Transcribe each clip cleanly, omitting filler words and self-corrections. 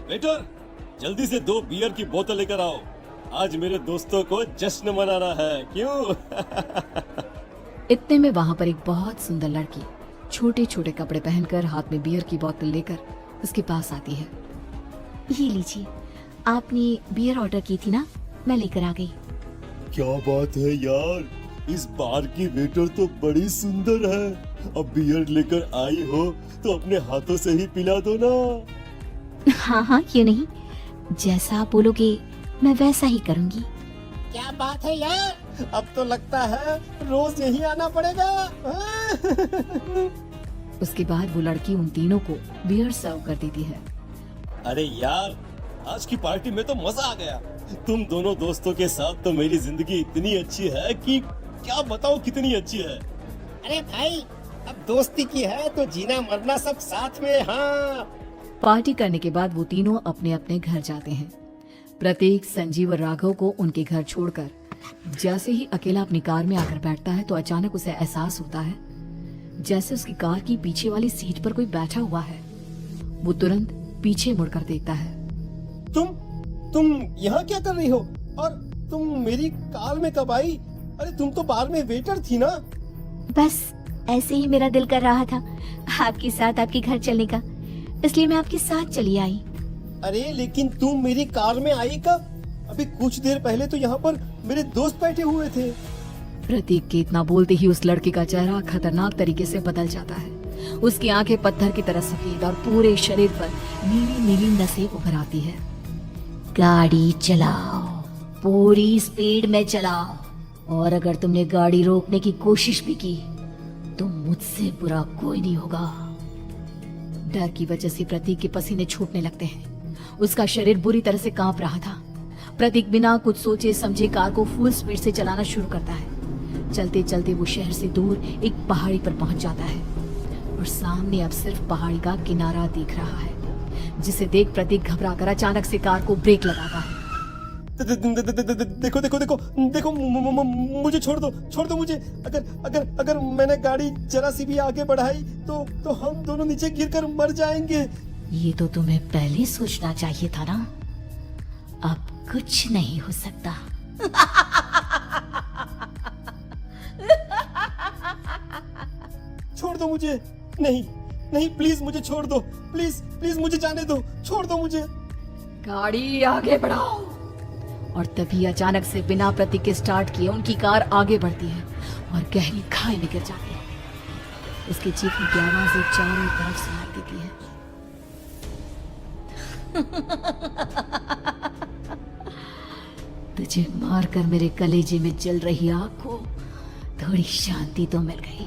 Waiter, जल्दी से 2 beer की बोतल लेकर आओ। आज मेरे दोस्तों को जश्न मनाना है, क्यों? इतने में वहाँ पर एक बहुत सुंदर लड़की छोटे छोटे कपड़े पहनकर हाथ में बियर की बोतल लेकर उसके पास आती है। ये लीजिए, आपने बियर ऑर्डर की थी ना, मैं लेकर आ गई। क्या बात है यार, इस बार की वेटर तो बड़ी सुंदर है। अब बियर लेकर आई हो तो अपने हाथों से ही पिला दो ना। हाँ हाँ, क्यों नहीं, जैसा आप बोलोगे मैं वैसा ही करूँगी। क्या बात है यार, अब तो लगता है रोज यही आना पड़ेगा। उसके बाद वो लड़की उन तीनों को बियर सर्व कर देती है। अरे यार, आज की पार्टी में तो मजा आ गया। तुम दोनों दोस्तों के साथ तो मेरी जिंदगी इतनी अच्छी है कि क्या बताओ कितनी अच्छी है। अरे भाई, अब दोस्ती की है तो जीना मरना सब साथ में। हाँ, पार्टी करने के बाद वो तीनों अपने अपने घर जाते हैं। प्रतीक, संजीव और राघव को उनके घर छोड़कर जैसे ही अकेला अपनी कार में आकर बैठता है तो अचानक उसे एहसास होता है जैसे उसकी कार की पीछे वाली सीट पर कोई बैठा हुआ है। वो तुरंत पीछे मुड़कर देखता है। तुम यहाँ क्या कर रही हो? और तुम मेरी कार में कब आई? अरे तुम तो बार में वेटर थी ना। बस ऐसे ही मेरा दिल कर रहा था आपके साथ आपके घर चलने का, इसलिए मैं आपके साथ चली आई। अरे लेकिन तुम मेरी कार में आई कब? अभी कुछ देर पहले तो यहाँ पर मेरे दोस्त बैठे हुए थे। प्रतीक के इतना बोलते ही उस लड़के का चेहरा खतरनाक तरीके से बदल जाता है। उसकी आंखें पत्थर की तरह सफेद और पूरे शरीर पर नीली नीली नसें उभर आती है। गाड़ी चलाओ, पूरी स्पीड में चलाओ, और अगर तुमने गाड़ी रोकने की कोशिश भी की तो मुझसे बुरा कोई नहीं होगा। डर की वजह से प्रतीक के पसीने छूटने लगते हैं। उसका शरीर बुरी तरह से कांप रहा था। प्रतीक बिना कुछ सोचे समझे कार को फुल स्पीड से चलाना शुरू करता है। चलते चलते वो शहर से दूर एक पहाड़ी पर पहुंच जाता है और सामने अब सिर्फ पहाड़ी का किनारा दिख रहा है, जिसे देख प्रतीक घबराकर अचानक से कार को ब्रेक लगाता है। देखो देखो देखो देखो, मुझे छोड़ दो मुझे। अगर मैंने गाड़ी जरा सी भी आगे बढ़ाई तो हम दोनों नीचे गिरकर मर जाएंगे। ये तो तुम्हें पहले सोचना चाहिए था ना। अब कुछ नहीं हो सकता। छोड़ दो मुझे। नहीं प्लीज मुझे छोड़ दो। प्लीज मुझे जाने दो। छोड़ दो मुझे। गाड़ी आगे बढ़ाओ। और तभी अचानक से बिना प्रतीक के स्टार्ट किए उनकी कार आगे बढ़ती है और गहरी खाई में गिर जाती है। उसके चीखने की आवाजें चारों तरफ सुनाई देती है। तुझे मारकर मेरे कलेजे में जल रही आग को थोड़ी शांति तो मिल गई,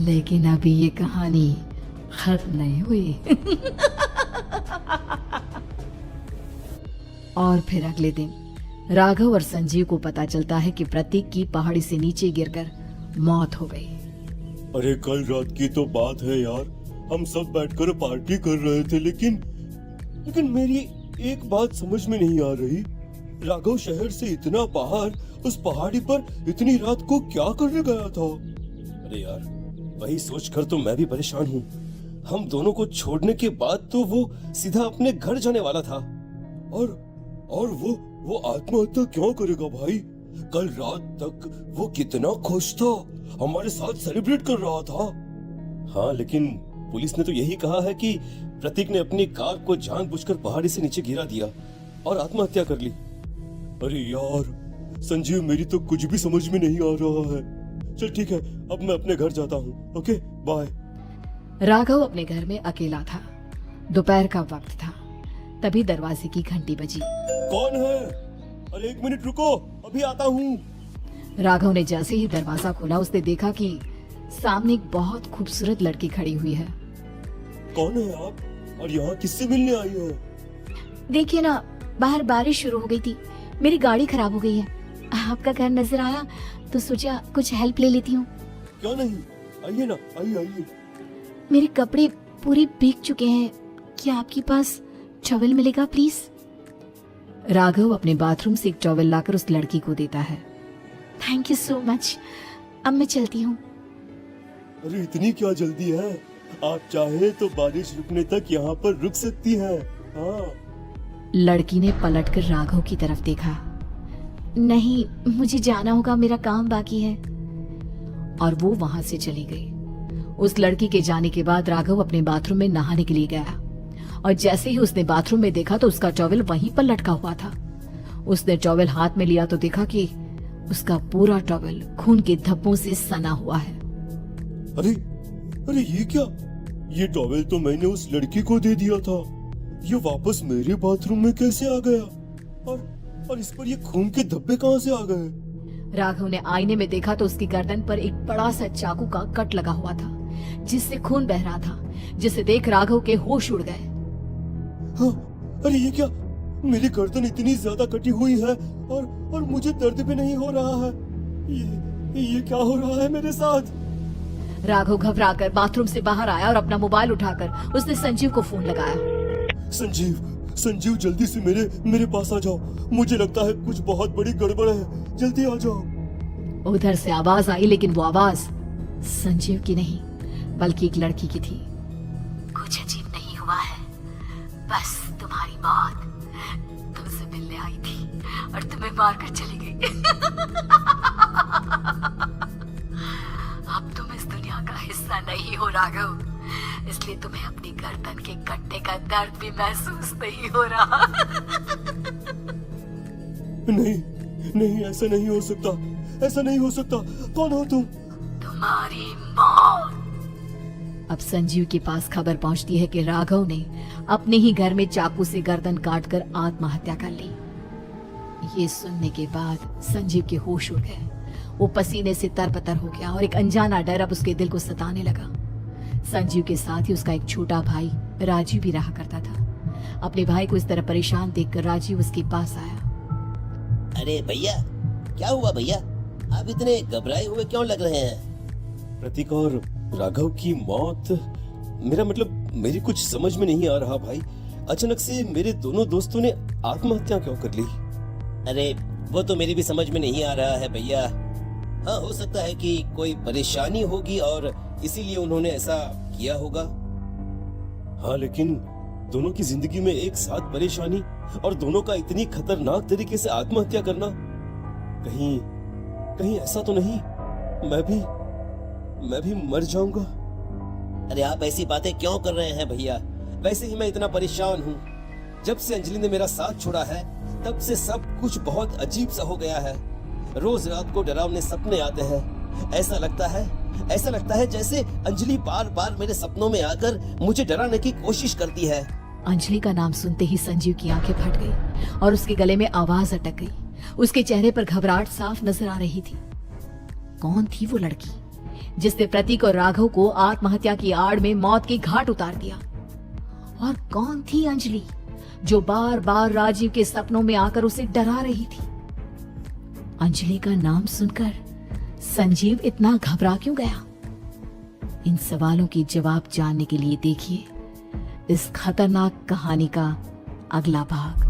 लेकिन अभी ये कहानी खत्म नहीं हुई। और फिर अगले दिन राघव और संजीव को पता चलता है कि प्रतीक की पहाड़ी से नीचे गिरकर मौत हो गई। अरे कल रात की तो बात है यार, हम सब बैठकर पार्टी कर रहे थे, लेकिन मेरी एक बात समझ में नहीं आ रही। राघव शहर से इतना बाहर उस पहाड़ी पर इतनी रात को क्या करने गया था? अरे यार, वही सोचकर तो मैं भी परेशान हूँ। हम दोनों को छोड़ने के बाद तो वो सीधा अपने घर जाने वाला था, और वो आत्महत्या क्यों करेगा भाई? कल रात तक वो कितना खुश था, हमारे साथ सेलिब्रेट कर रहा था। हाँ, लेकिन पुलिस ने तो यही कहा है कि प्रतीक ने अपनी कार को जानबूझकर पहाड़ी से नीचे गिरा दिया और आत्महत्या कर ली। अरे यार संजीव, मेरी तो कुछ भी समझ में नहीं आ रहा है। चल ठीक है, अब मैं अपने घर जाता हूँ। Okay bye. राघव अपने घर में अकेला था। दोपहर का वक्त था। तभी दरवाजे की घंटी बजी। कौन है? अरे 1 मिनट रुको, अभी आता हूँ। राघव ने जैसे ही दरवाजा खोला उसने देखा कि सामने एक बहुत खूबसूरत लड़की खड़ी हुई है। कौन है आप और यहाँ किससे मिलने आई हो? देखिए ना, बाहर बारिश शुरू हो गई थी, मेरी गाड़ी खराब हो गई है। आपका घर नजर आया तो सोचा कुछ हेल्प ले लेती हूँ। क्या नहीं, आइए ना, आइए। मेरे कपड़े पूरे भीग चुके हैं, क्या आपके पास टॉवल मिलेगा प्लीज? राघव अपने बाथरूम से एक टॉवल लाकर उस लड़की को देता है। थैंक यू सो मच, अब मैं चलती हूँ। अरे इतनी क्या जल्दी है? आप चाहे तो बारिश रुकने तक यहाँ पर रुक सकती हैं। हाँ। लड़की ने पलटकर राघव की तरफ देखा। नहीं, मुझे जाना होगा, मेरा काम बाकी है। और वो वहां से चली गई। उस लड़की के जाने के बाद राघव अपने बाथरूम में नहाने के लिए गया और जैसे ही उसने बाथरूम में देखा तो उसका टॉवेल वहीं पर लटका हुआ था। उसने टॉवेल हाथ में लिया तो देखा कि उसका पूरा टॉवेल खून के धब्बों से सना हुआ है। अरे अरे ये क्या? ये टॉवेल तो मैंने उस लड़की को दे दिया था। ये वापस मेरे बाथरूम में कैसे आ गया? और इस पर ये खून के धब्बे कहाँ से आ गए? राघव ने आईने में देखा तो उसकी गर्दन पर एक बड़ा सा चाकू का कट लगा हुआ था जिससे खून बह रहा था, जिसे देख राघव के होश उड़ गए। हाँ, अरे ये क्या? मेरी गर्दन इतनी ज्यादा कटी हुई है और मुझे दर्द भी नहीं हो रहा है। ये क्या हो रहा है मेरे साथ? राघव घबराकर बाथरूम से बाहर आया और अपना मोबाइल उठाकर उसने संजीव को फोन लगाया। संजीव जल्दी से मेरे पास आ जाओ। मुझे लगता है कुछ बहुत बड़ी गड़बड़ है, जल्दी आ जाओ। उधर से आवाज आई, लेकिन वो आवाज संजीव की नहीं बल्कि एक लड़की की थी। कुछ अजीब नहीं हुआ है, बस तुम्हारी मौत तुमसे मिलने आई थी और तुम्हें मारकर चली गई। अब तुम इस दुनिया का हिस्सा नहीं हो राघव, इसलिए तुम्हें अपनी गर्दन के कटने का दर्द भी महसूस नहीं हो रहा। नहीं, ऐसा नहीं हो सकता, ऐसा नहीं हो सकता। कौन हो तुम? तुम्हारी मौत। अब संजीव के पास खबर पहुंचती है कि राघव ने अपने ही घर में चाकू से गर्दन काटकर आत्महत्या कर ली। ये सुनने के बाद संजीव के होश उड़ गए। वो पसीने से तरबतर हो गया और एक अनजाना डर अब उसके दिल को सताने लगा। संजीव के साथ ही उसका एक छोटा भाई राजीव भी रहा करता था। अपने भाई को इस तरह परेशान देखकर राजीव उसके पास आया। अरे भैया, क्या हुआ भैया? आप इतने घबराए हुए क्यों लग रहे हैं? प्रतीक और राघव की मौत, मेरा मतलब मेरी कुछ समझ में नहीं आ रहा भाई। अचानक से मेरे दोनों दोस्तों ने आत्महत्या क्यों कर ली? अरे वो तो मेरी भी समझ में नहीं आ रहा है भैया। हाँ, हो सकता है कि कोई परेशानी होगी और इसीलिए उन्होंने ऐसा किया होगा। हाँ, लेकिन दोनों की जिंदगी में एक साथ परेशानी और दोनों का इतनी खतरनाक तरीके से आत्महत्या करना, कहीं ऐसा तो नहीं मैं भी मर जाऊंगा? अरे आप ऐसी बातें क्यों कर रहे हैं भैया? वैसे ही मैं इतना परेशान हूँ। जब से अंजलि ने मेरा साथ छोड़ा है तब से सब कुछ बहुत अजीब सा हो गया है। रोज रात को डरावने सपने आते हैं। ऐसा लगता है जैसे अंजलि बार बार मेरे सपनों में आकर मुझे डराने की कोशिश करती है। अंजलि का नाम सुनते ही संजीव की आंखें फट गई और उसके गले में आवाज अटक गई। उसके चेहरे पर घबराहट साफ नजर आ रही थी। कौन थी वो लड़की जिसने प्रतीक और राघव को आत्महत्या की आड़ में मौत के घाट उतार दिया? और कौन थी अंजलि जो बार बार राजीव के सपनों में आकर उसे डरा रही थी? अंजलि का नाम सुनकर संजीव इतना घबरा क्यों गया? इन सवालों के जवाब जानने के लिए देखिए इस खतरनाक कहानी का अगला भाग।